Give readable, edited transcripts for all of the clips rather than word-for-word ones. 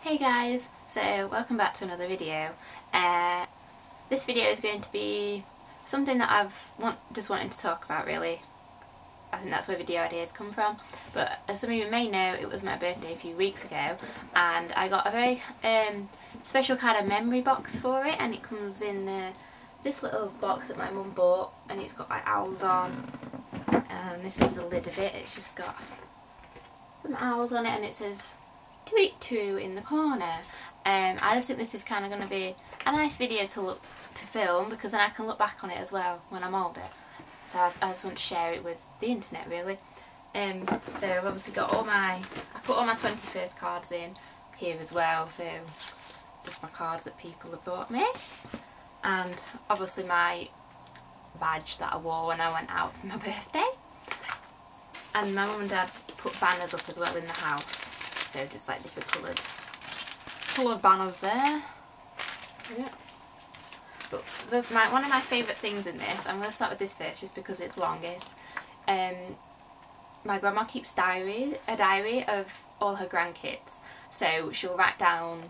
Hey guys, so welcome back to another video. This video is going to be something that I've just wanted to talk about really. I think that's where video ideas come from. But as some of you may know, it was my birthday a few weeks ago and I got a very special kind of memory box for it, and it comes in this little box that my mum bought, and it's got like owls on. This is the lid of it. It's just got some owls on it and it says "Tweet 2" in the corner. I just think this is kind of going to be a nice video to film, because then I can look back on it as well when I'm older. So I just want to share it with the internet really. So I've obviously got I put all my 21st cards in here as well, so just my cards that people have bought me, and obviously my badge that I wore when I went out for my birthday. And my mum and dad put banners up as well in the house, so just like different coloured banners there. Yeah. But one of my favourite things in this, I'm going to start with this first just because it's longest. My grandma keeps a diary of all her grandkids, so she'll write down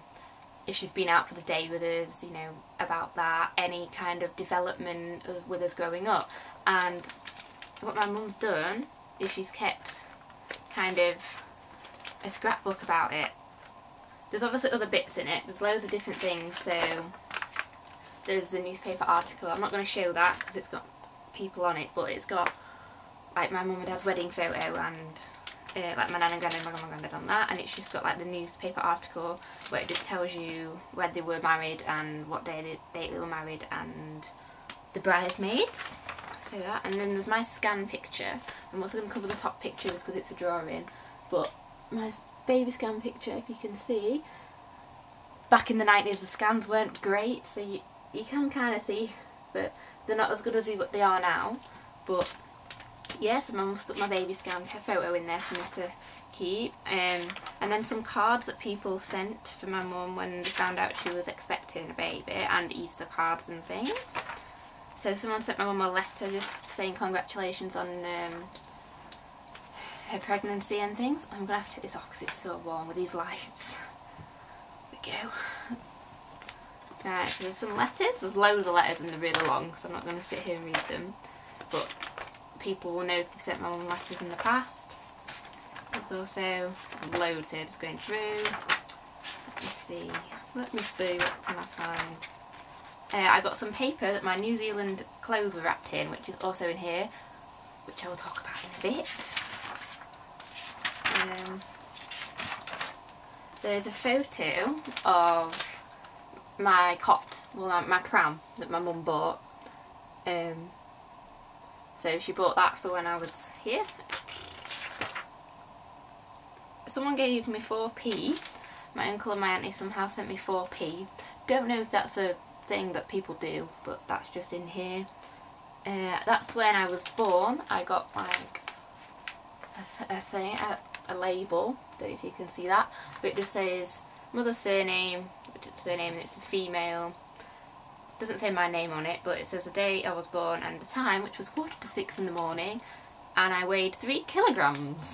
if she's been out for the day with us, you know, about that, any kind of development with us growing up. And what my mum's done is she's kept kind of a scrapbook about it. There's obviously other bits in it, there's loads of different things. So there's the newspaper article, I'm not going to show that because it's got people on it, but it's got like my mum and dad's wedding photo and like my nan and granddad and my grandma and granddad on that, and it's just got like the newspaper article where it just tells you when they were married and what date they were married and the bridesmaids. So that, and then there's my scan picture. I'm also going to cover the top pictures because it's a drawing, but my baby scan picture, if you can see, back in the 90s the scans weren't great, so you can kind of see, but they're not as good as what they are now. But yes, my mum stuck my baby scan photo in there for me to keep, and then some cards that people sent for my mum when they found out she was expecting a baby, and Easter cards and things. So someone sent my mum a letter just saying congratulations on her pregnancy and things. I'm going to have to take this off because it's so warm with these lights. There we go. Right, so there's some letters. There's loads of letters and they're really long, so I'm not going to sit here and read them. But people will know if they've sent my mum letters in the past. There's also loads here just going through. Let me see what can I find. I got some paper that my New Zealand clothes were wrapped in, which is also in here, which I will talk about in a bit. There's a photo of my cot, well, my pram that my mum bought. So she bought that for when I was here. Someone gave me 4p. My uncle and my auntie somehow sent me 4p. Don't know if that's a thing that people do, but that's just in here. That's when I was born. I got like a label, don't know if you can see that, but it just says mother's surname, and it says female. Doesn't say my name on it, but it says the day I was born and the time, which was 5:45 in the morning, and I weighed 3 kilograms.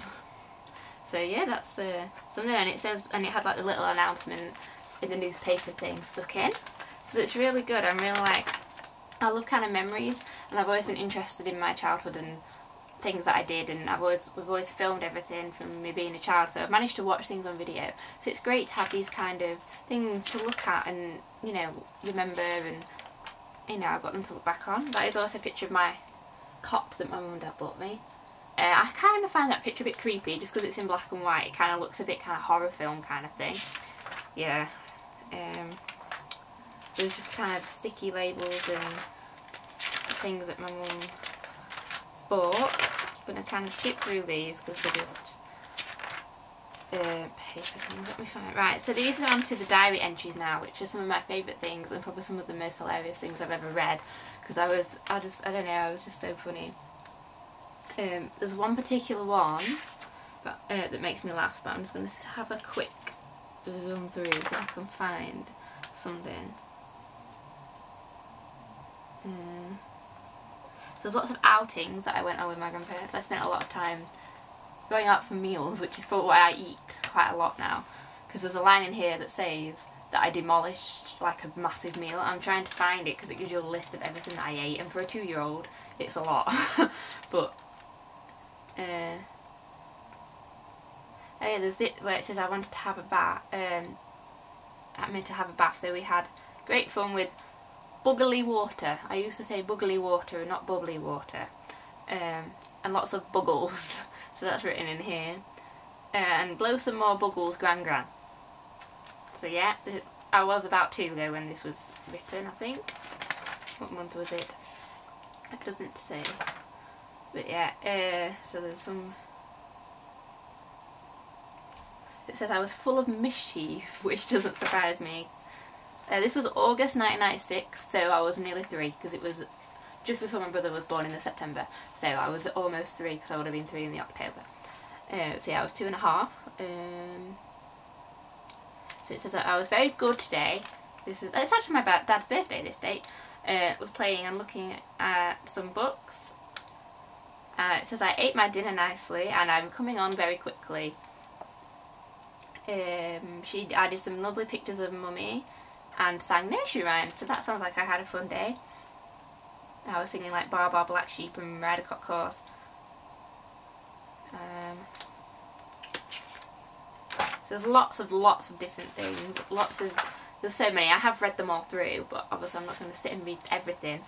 So yeah, that's something. And it says, and it had like the little announcement in the newspaper thing stuck in. So it's really good. I'm really like, I love kind of memories, and I've always been interested in my childhood and things that I did, and we've always filmed everything from me being a child, so I've managed to watch things on video. So it's great to have these kind of things to look at and, you know, remember, and, you know, I've got them to look back on. That is also a picture of my cot that my mum and dad bought me. I kind of find that picture a bit creepy just because it's in black and white. It kind of looks a bit kind of horror film kind of thing. Yeah. There's just kind of sticky labels and things that my mum bought. I'm going to kind of skip through these because they're just paper things. Let me find. Right, so these are onto the diary entries now, which are some of my favourite things and probably some of the most hilarious things I've ever read, because I don't know, I was just so funny. There's one particular one that makes me laugh, but I'm just going to have a quick zoom through if I can find something. There's lots of outings that I went on with my grandparents. I spent a lot of time going out for meals, which is probably why I eat quite a lot now, because there's a line in here that says that I demolished like a massive meal. I'm trying to find it because it gives you a list of everything that I ate, and for a 2-year-old it's a lot. But oh yeah, there's a bit where it says I wanted to have a bath. I meant to have a bath, so we had great fun with bubbly water. I used to say bubbly water and not bubbly water. And lots of buggles. So that's written in here. And blow some more buggles, Gran Gran. So yeah, I was about 2 though when this was written, I think. What month was it? It doesn't say. But yeah, so there's some... It says I was full of mischief, which doesn't surprise me. This was August 1996, so I was nearly 3, because it was just before my brother was born in the September. So I was almost 3, because I would have been 3 in the October. So yeah, I was 2.5. So it says I was very good today. It's actually my dad's birthday, this date. Was playing and looking at some books. It says I ate my dinner nicely and I'm coming on very quickly. She added some lovely pictures of Mummy and sang nursery rhymes, so that sounds like I had a fun day. I was singing like Bar Bar Black Sheep and Ride a Cock Horse. So there's lots of different things, there's so many. I have read them all through, but obviously I'm not going to sit and read everything.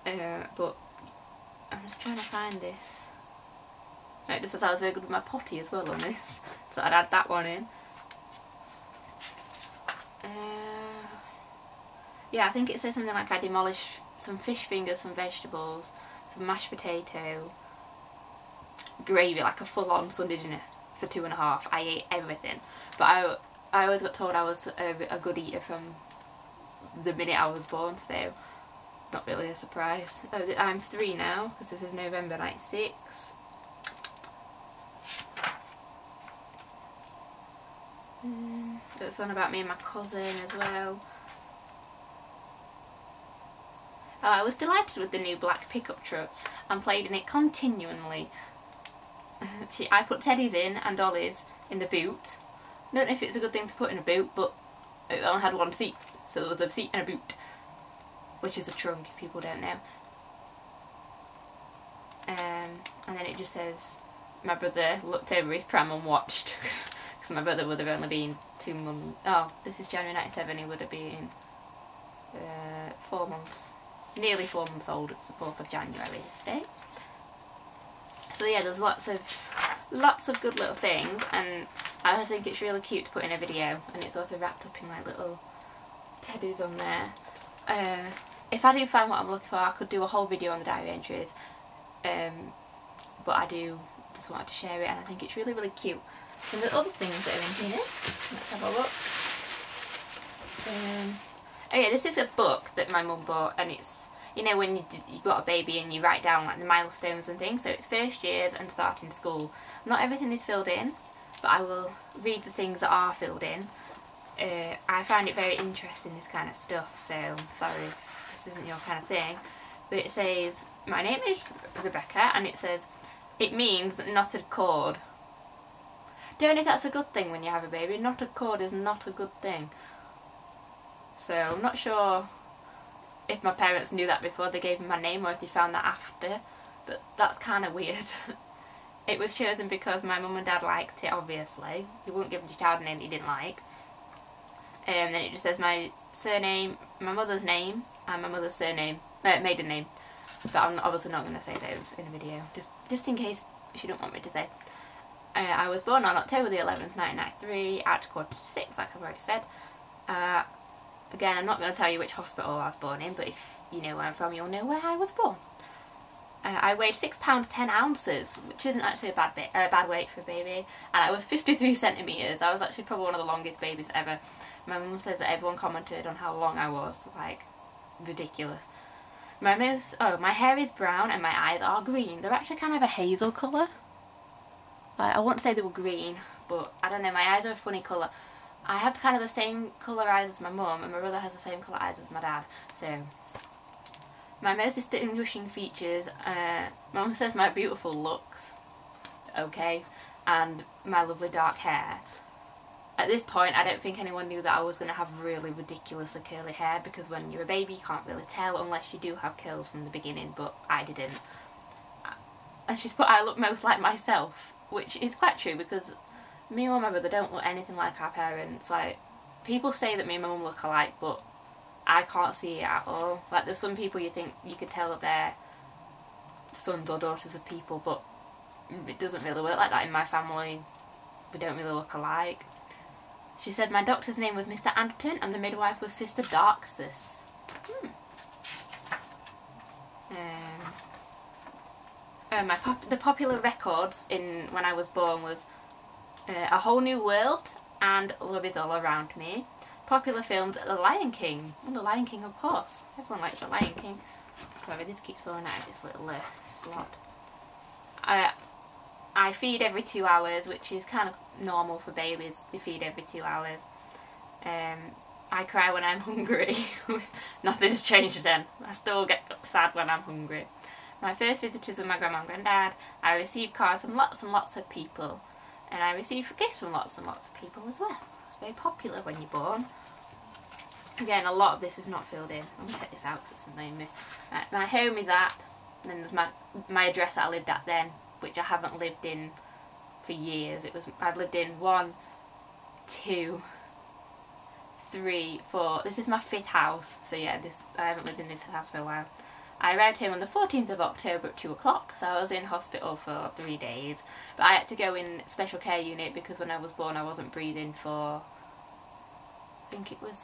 But I'm just trying to find this. No, it just says I was very good with my potty as well on this, so I'd add that one in. Yeah, I think it says something like I demolished some fish fingers, some vegetables, some mashed potato, gravy, like a full-on Sunday dinner for 2.5. I ate everything, but I always got told I was a good eater from the minute I was born, so not really a surprise. I'm 3 now, because this is November 96. There's one about me and my cousin as well. I was delighted with the new black pickup truck and played in it continually. I put teddies in and dollies in the boot. Don't know if it's a good thing to put in a boot, but it only had 1 seat, so there was a seat and a boot, which is a trunk if people don't know. And then it just says my brother looked over his pram and watched, because my brother would have only been 2 months. Oh, this is January 97. He would have been 4 months. Nearly 4 months old. It's the 4th of January this day. So yeah, there's lots of good little things, and I just think it's really cute to put in a video, and it's also wrapped up in like little teddies on there. If I do find what I'm looking for, I could do a whole video on the diary entries, but I do just wanted to share it, and I think it's really cute. And there's other things that are in here. Let's have a look. Oh yeah, this is a book that my mum bought, and it's, you know, when you got a baby and you write down like the milestones and things, so it's first years and starting school. Not everything is filled in, but I will read the things that are filled in. I find it very interesting, this kind of stuff, so sorry if this isn't your kind of thing. But it says, my name is Rebecca, and it says, it means knotted cord. Don't know if that's a good thing when you have a baby. Knotted cord is not a good thing. So I'm not sure if my parents knew that before they gave me my name, or if they found that after, but that's kind of weird. It was chosen because my mum and dad liked it, obviously. You wouldn't give your child a name that you didn't like. Then it just says my surname, my mother's name, and my mother's surname, maiden name. But I'm obviously not going to say those in a video, just in case she don't want me to say. I was born on October the 11th, 1993, at 6:45, like I've already said. Again, I'm not going to tell you which hospital I was born in, but if you know where I'm from, you'll know where I was born. I weighed 6 pounds 10 ounces, which isn't actually a bad weight for a baby, and I was 53 centimetres. I was actually probably one of the longest babies ever. My mum says that everyone commented on how long I was, like, ridiculous. My hair is brown and my eyes are green. They're actually kind of a hazel colour. I won't say they were green, but I don't know, my eyes are a funny colour. I have kind of the same colour eyes as my mum, and my brother has the same colour eyes as my dad, so... My most distinguishing features, my mum says my beautiful looks, okay, and my lovely dark hair. At this point, I don't think anyone knew that I was going to have really ridiculously curly hair, because when you're a baby you can't really tell unless you do have curls from the beginning, but I didn't. And she's put, I look most like myself, which is quite true, because me and my brother don't look anything like our parents. Like, people say that me and my mum look alike, but I can't see it at all. Like, there's some people you think you could tell that they're sons or daughters of people, but it doesn't really work like that in my family. We don't really look alike. She said my doctor's name was Mr. Anderton and the midwife was Sister Darksis. The popular records in when I was born was A Whole New World and Love Is All Around Me. Popular films, The Lion King. Oh, The Lion King, of course. Everyone likes The Lion King. Sorry, this keeps falling out of this little slot. I feed every 2 hours, which is kind of normal for babies. They feed every 2 hours. I cry when I'm hungry. Nothing's changed then. I still get sad when I'm hungry. My first visitors were my grandma and granddad. I received cards from lots and lots of people. And I received gifts from lots and lots of people as well. It's very popular when you're born. Again, a lot of this is not filled in. I'm going to take this out because it's annoying me. Right, my home is at, and then there's my address that I lived at then, which I haven't lived in for years. I've lived in 1, 2, 3, 4. This is my 5th house, so yeah, I haven't lived in this house for a while. I arrived home on the 14th of October at 2 o'clock, so I was in hospital for 3 days. But I had to go in special care unit because when I was born I wasn't breathing for, I think it was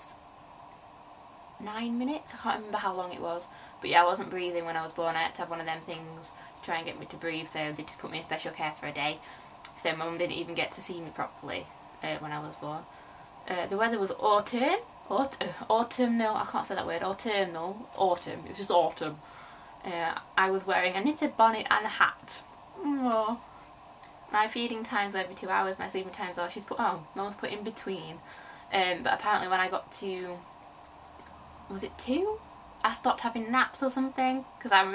9 minutes. I can't remember how long it was. But yeah, I wasn't breathing when I was born. I had to have one of them things to try and get me to breathe, so they just put me in special care for a day. So my mum didn't even get to see me properly when I was born. The weather was autumnal. I can't say that word. Autumnal. Autumn. It was just autumn. I was wearing a knitted bonnet and a hat. Aww. My feeding times were every 2 hours. My sleeping times are, Mum's put in between. But apparently when I got to, was it 2? I stopped having naps or something, because I'm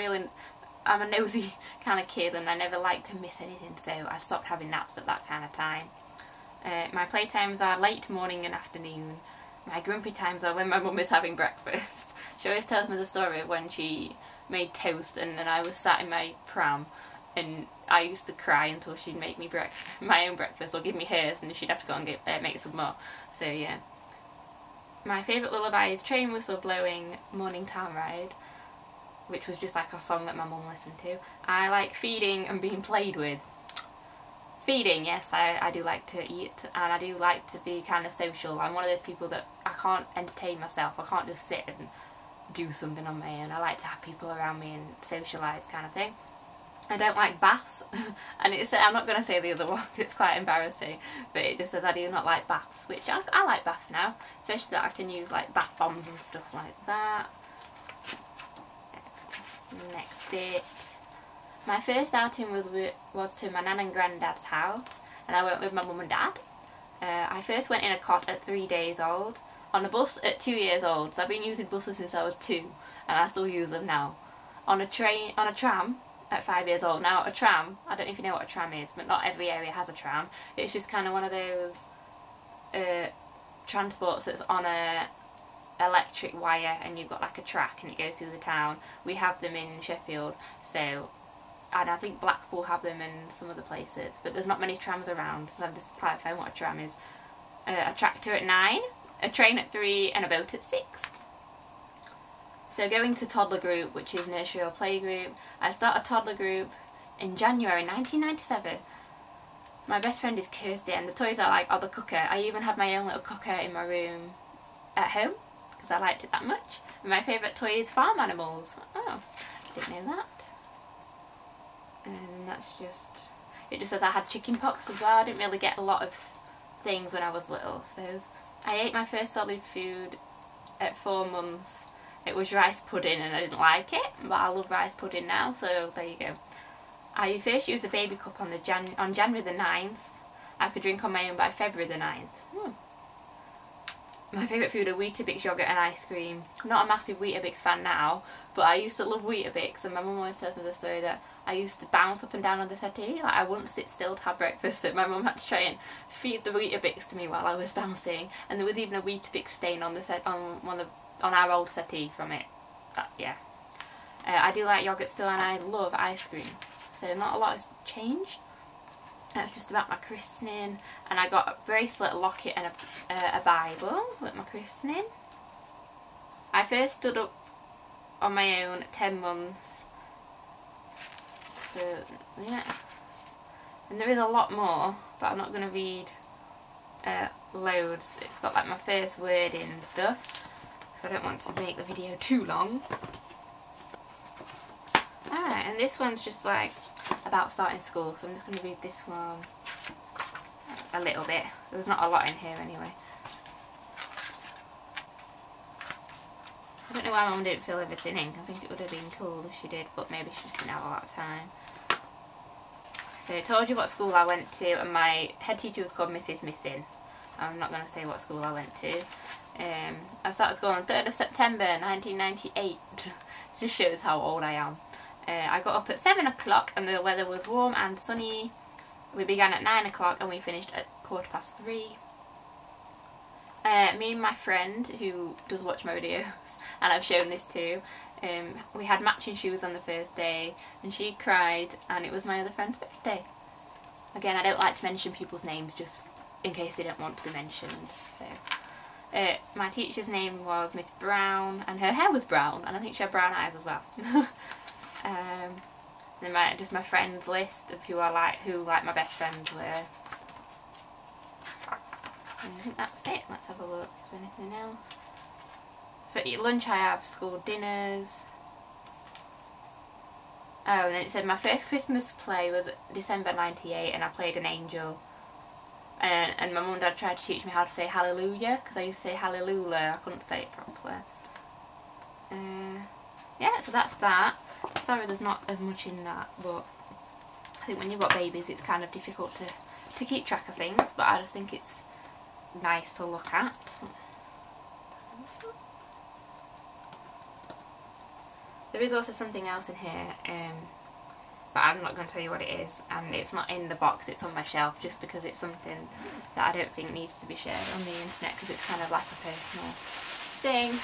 a nosy kind of kid and I never like to miss anything, so I stopped having naps at that kind of time. My playtimes are late morning and afternoon. My grumpy times are when my mum is having breakfast. She always tells me the story of when she made toast and then I was sat in my pram and I used to cry until she'd make me my own breakfast or give me hers, and she'd have to go and make some more. So yeah. My favourite lullaby is Train Whistle Blowing Morning Town Ride, which was just like a song that my mum listened to. I like feeding and being played with. Feeding, yes, I do like to eat, and I do like to be kind of social. I'm one of those people that I can't entertain myself. I can't just sit and do something on my own. I like to have people around me and socialise kind of thing. I don't like baths, and I'm not going to say the other one, it's quite embarrassing, but it just says I do not like baths, which I like baths now, especially that I can use like bath bombs and stuff like that. Next bit. My first outing was to my nan and granddad's house, and I went with my mum and dad. I first went in a cot at 3 days old, on a bus at 2 years old, so I've been using buses since I was 2, and I still use them now. On a tram at 5 years old. Now a tram, I don't know if you know what a tram is, but not every area has a tram. It's just kind of one of those transports that's on a electric wire and you've got like a track and it goes through the town. We have them in Sheffield, so, and I think Blackpool have them in some other places, but there's not many trams around, so I'm just clarifying what a tram is. A tractor at 9, a train at 3 and a boat at 6. So going to toddler group, which is nursery or playgroup. I started toddler group in January 1997. My best friend is Kirsty and the toys I like are the cooker. I even have my own little cooker in my room at home because I liked it that much. And my favourite toy is farm animals. Oh, I didn't know that. And that's just, it just says I had chicken pox as well. I didn't really get a lot of things when I was little, I suppose. I ate my first solid food at 4 months. It was rice pudding and I didn't like it, but I love rice pudding now, so there you go. I first used a baby cup on January the 9th. I could drink on my own by February the 9th. my favourite food are Weetabix yogurt and ice cream. I'm not a massive Weetabix fan now, but I used to love Weetabix, and my mum always tells me the story that I used to bounce up and down on the settee. Like, I wouldn't sit still to have breakfast, so my mum had to try and feed the Weetabix to me while I was bouncing, and there was even a Weetabix stain on the on our old settee from it. Yeah. I do like yogurt still, and I love ice cream, so not a lot has changed. That's just about my christening, and I got a bracelet, a locket and a Bible with my christening. I first stood up on my own at 10 months, so yeah, and there is a lot more, but I'm not going to read loads. It's got like my first wording and stuff, because I don't want to make the video too long. Alright, and this one's just like about starting school, so I'm just going to read this one a little bit. There's not a lot in here anyway. I don't know why Mum didn't fill everything in. I think it would have been cool if she did, but maybe she just didn't have a lot of time. So I told you what school I went to, and my head teacher was called Mrs. Missing. I'm not going to say what school I went to. I started school on 3rd of September 1998. Just shows how old I am. I got up at 7 o'clock and the weather was warm and sunny. We began at 9 o'clock and we finished at 3:15. Me and my friend, who does watch my videos, and I've shown this to, we had matching shoes on the first day, and she cried, and it was my other friend's birthday. Again, I don't like to mention people's names just in case they don't want to be mentioned. So my teacher's name was Miss Brown, and her hair was brown, and I think she had brown eyes as well. Then my friends list of who my best friends were. And I think that's it. Let's have a look. Is there anything else? For lunch I have school dinners. Oh, and then it said my first Christmas play was December '98, and I played an angel. And my mum and dad tried to teach me how to say hallelujah, because I used to say hallelujah. I couldn't say it properly. Yeah, so that's that. Sorry there's not as much in that, but I think when you've got babies it's kind of difficult to keep track of things, but I just think it's nice to look at. There is also something else in here, but I'm not going to tell you what it is, and it's not in the box, it's on my shelf, just because it's something that I don't think needs to be shared on the internet, because it's kind of like a personal thing.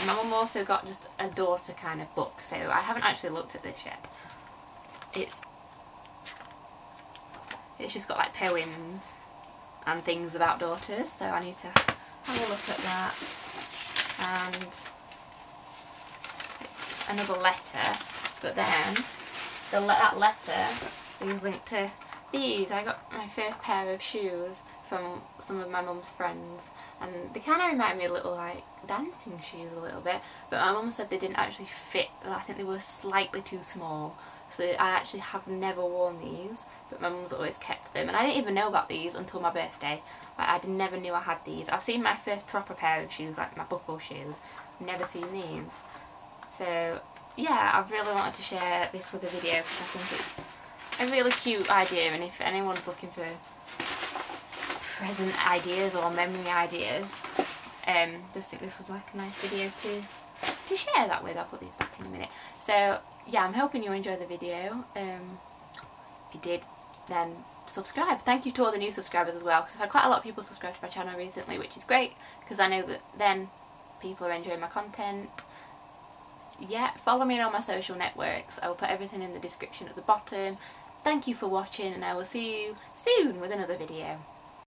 My mum also got just a daughter kind of book, so I haven't actually looked at this yet. It's just got like poems and things about daughters, so I need to have a look at that. And another letter, but then that letter is linked to these. I got my first pair of shoes from some of my mum's friends, and they kind of remind me a little like dancing shoes a little bit, but my mum said they didn't actually fit. I think they were slightly too small, so I actually have never worn these, but my mum's always kept them, and I didn't even know about these until my birthday. Like, I never knew I had these. I've seen my first proper pair of shoes, like my buckle shoes, never seen these. So yeah, I've really wanted to share this with a video because I think it's a really cute idea, and if anyone's looking for present ideas or memory ideas, just think this was like a nice video to share that with. I'll put these back in a minute. So yeah, I'm hoping you enjoyed the video. If you did, then subscribe. Thank you to all the new subscribers as well, because I've had quite a lot of people subscribe to my channel recently, which is great, because I know that then people are enjoying my content. Yeah, follow me on all my social networks. I will put everything in the description at the bottom. Thank you for watching, and I will see you soon with another video.